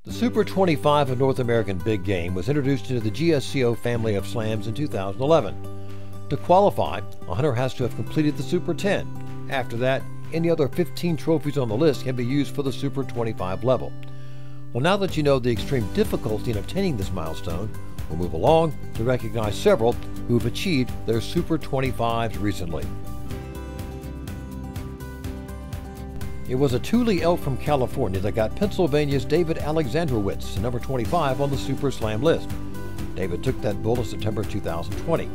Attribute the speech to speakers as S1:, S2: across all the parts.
S1: The Super 25 of North American Big Game was introduced into the GSCO family of slams in 2011. To qualify, a hunter has to have completed the Super 10. After that, any other 15 trophies on the list can be used for the Super 25 level. Well, now that you know the extreme difficulty in obtaining this milestone, we'll move along to recognize several who have achieved their Super 25s recently. It was a Thule elk from California that got Pennsylvania's David Alexandrowicz to number 25 on the Super Slam list. David took that bull in September 2020.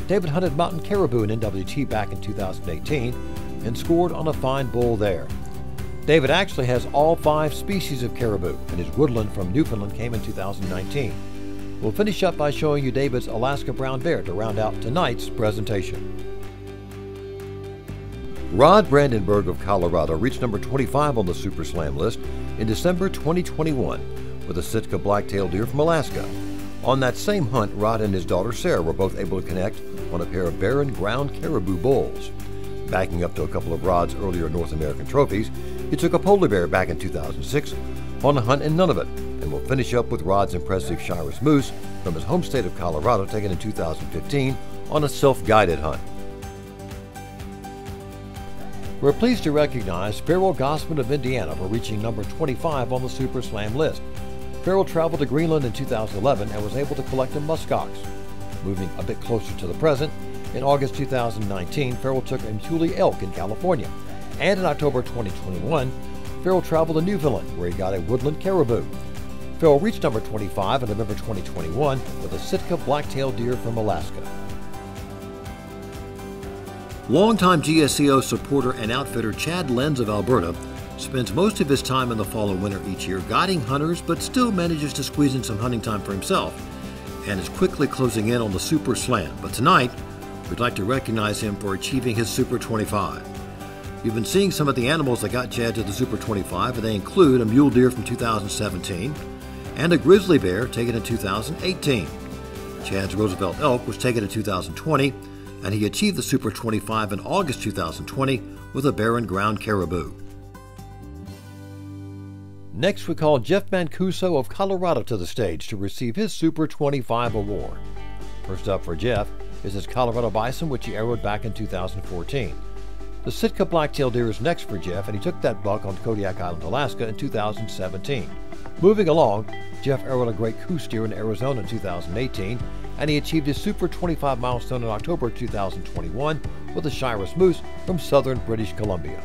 S1: David hunted mountain caribou in NWT back in 2018 and scored on a fine bull there. David actually has all 5 species of caribou, and his woodland from Newfoundland came in 2019. We'll finish up by showing you David's Alaska brown bear to round out tonight's presentation. Rod Brandenburg of Colorado reached number 25 on the Super Slam list in December 2021 with a Sitka black-tailed deer from Alaska. On that same hunt, Rod and his daughter Sarah were both able to connect on a pair of barren ground caribou bulls. Backing up to a couple of Rod's earlier North American trophies, he took a polar bear back in 2006 on a hunt in Nunavut, and we'll finish up with Rod's impressive Shiras moose from his home state of Colorado taken in 2015 on a self-guided hunt. We're pleased to recognize Sparrow Gospel of Indiana for reaching number 25 on the Super Slam list. Sparrow traveled to Greenland in 2011 and was able to collect a muskox. Moving a bit closer to the present, in August 2019, Farrell took a Thule elk in California. And in October 2021, Farrell traveled to Newfoundland, where he got a woodland caribou. Farrell reached number 25 in November 2021 with a Sitka black-tailed deer from Alaska. Longtime GSCO supporter and outfitter Chad Lenz of Alberta spends most of his time in the fall and winter each year guiding hunters, but still manages to squeeze in some hunting time for himself and is quickly closing in on the Super Slam. But tonight, we'd like to recognize him for achieving his Super 25. You've been seeing some of the animals that got Chad to the Super 25, and they include a mule deer from 2017 and a grizzly bear taken in 2018. Chad's Roosevelt elk was taken in 2020, and he achieved the Super 25 in August 2020 with a barren ground caribou. Next, we call Jeff Mancuso of Colorado to the stage to receive his Super 25 award. First up for Jeff is his Colorado bison, which he arrowed back in 2014. The Sitka black-tailed deer is next for Jeff, and he took that buck on Kodiak Island, Alaska in 2017. Moving along, Jeff arrowed a great coos deer in Arizona in 2018, and he achieved his Super 25 milestone in October 2021 with a Shiras moose from southern British Columbia.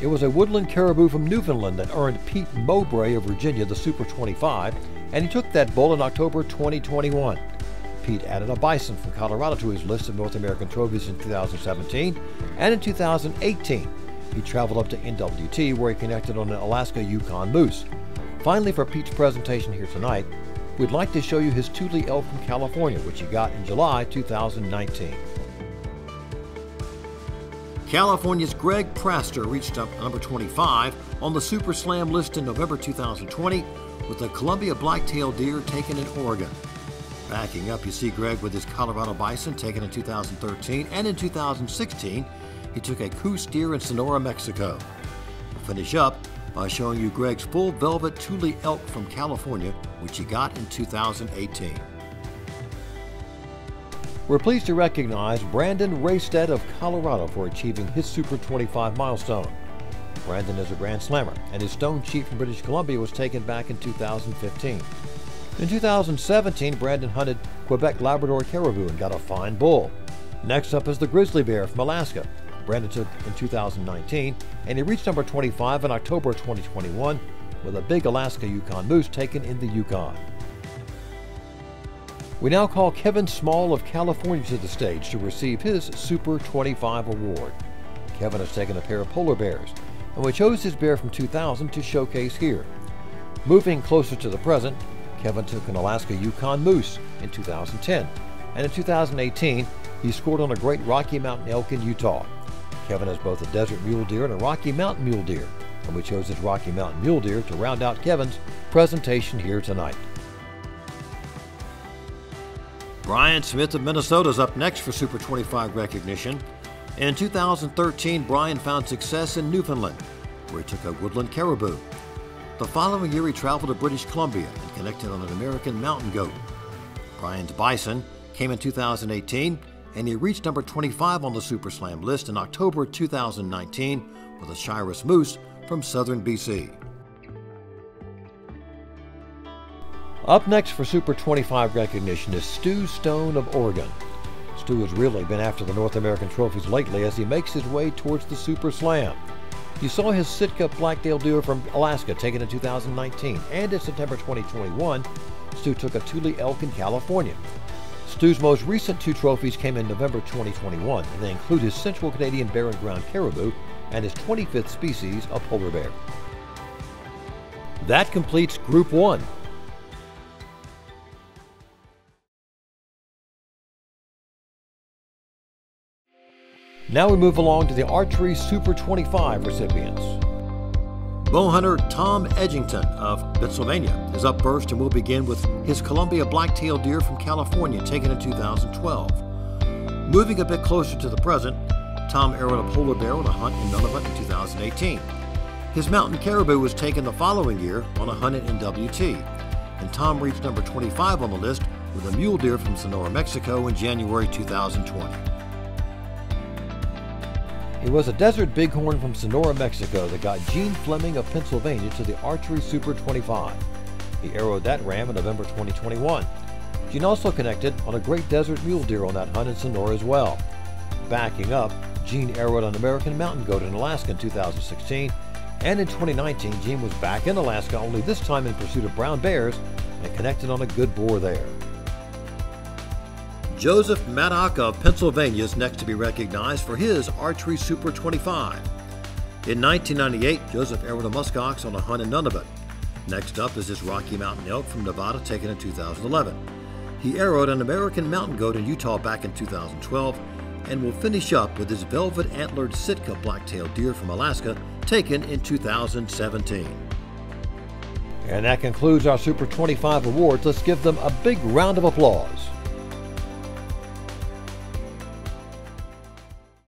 S1: It was a woodland caribou from Newfoundland that earned Pete Mowbray of Virginia the Super 25, and he took that bull in October 2021. Pete added a bison from Colorado to his list of North American trophies in 2017, and in 2018, he traveled up to NWT where he connected on an Alaska Yukon moose. Finally, for Pete's presentation here tonight, we'd like to show you his Thule elk from California, which he got in July 2019. California's Greg Prester reached up number 25 on the Super Slam list in November 2020 with a Columbia black-tailed deer taken in Oregon. Backing up, you see Greg with his Colorado bison taken in 2013, and in 2016, he took a coos deer in Sonora, Mexico. We'll finish up by showing you Greg's full velvet Thule elk from California, which he got in 2018. We're pleased to recognize Brandon Raystead of Colorado for achieving his Super 25 milestone. Brandon is a Grand Slammer, and his Stone Chief from British Columbia was taken back in 2015. In 2017, Brandon hunted Quebec Labrador caribou and got a fine bull. Next up is the grizzly bear from Alaska. Brandon took in 2019, and he reached number 25 in October 2021 with a big Alaska Yukon moose taken in the Yukon. We now call Kevin Small of California to the stage to receive his Super 25 award. Kevin has taken a pair of polar bears, and we chose his bear from 2000 to showcase here. Moving closer to the present, Kevin took an Alaska Yukon moose in 2010, and in 2018, he scored on a great Rocky Mountain elk in Utah. Kevin has both a desert mule deer and a Rocky Mountain mule deer, and we chose his Rocky Mountain mule deer to round out Kevin's presentation here tonight. Brian Smith of Minnesota is up next for Super 25 recognition. In 2013, Brian found success in Newfoundland, where he took a woodland caribou. The following year he traveled to British Columbia and connected on an American mountain goat. Brian's bison came in 2018, and he reached number 25 on the Super Slam list in October 2019 with a Shiras moose from southern BC. Up next for Super 25 recognition is Stu Stone of Oregon. Stu has really been after the North American trophies lately as he makes his way towards the Super Slam. You saw his Sitka Blacktail deer from Alaska taken in 2019, and in September 2021, Stu took a Thule elk in California. Stu's most recent two trophies came in November 2021, and they include his Central Canadian Barren Ground caribou and his 25th species, a polar bear. That completes Group 1. Now we move along to the Archery Super 25 recipients. Bow hunter Tom Edgington of Pennsylvania is up first, and will begin with his Columbia Blacktail deer from California taken in 2012. Moving a bit closer to the present, Tom arrowed a polar bear on a hunt in Nunavut in 2018. His mountain caribou was taken the following year on a hunt in NWT, and Tom reached number 25 on the list with a mule deer from Sonora, Mexico in January 2020. It was a desert bighorn from Sonora, Mexico that got Gene Fleming of Pennsylvania to the Archery Super 25. He arrowed that ram in November 2021. Gene also connected on a Great Desert mule deer on that hunt in Sonora as well. Backing up, Gene arrowed an American mountain goat in Alaska in 2016, and in 2019 Gene was back in Alaska, only this time in pursuit of brown bears, and connected on a good boar there. Joseph Maddock of Pennsylvania is next to be recognized for his Archery Super 25. In 1998, Joseph arrowed a muskox on a hunt in Nunavut. Next up is his Rocky Mountain elk from Nevada taken in 2011. He arrowed an American mountain goat in Utah back in 2012, and will finish up with his velvet antlered Sitka blacktail deer from Alaska taken in 2017. And that concludes our Super 25 awards. Let's give them a big round of applause.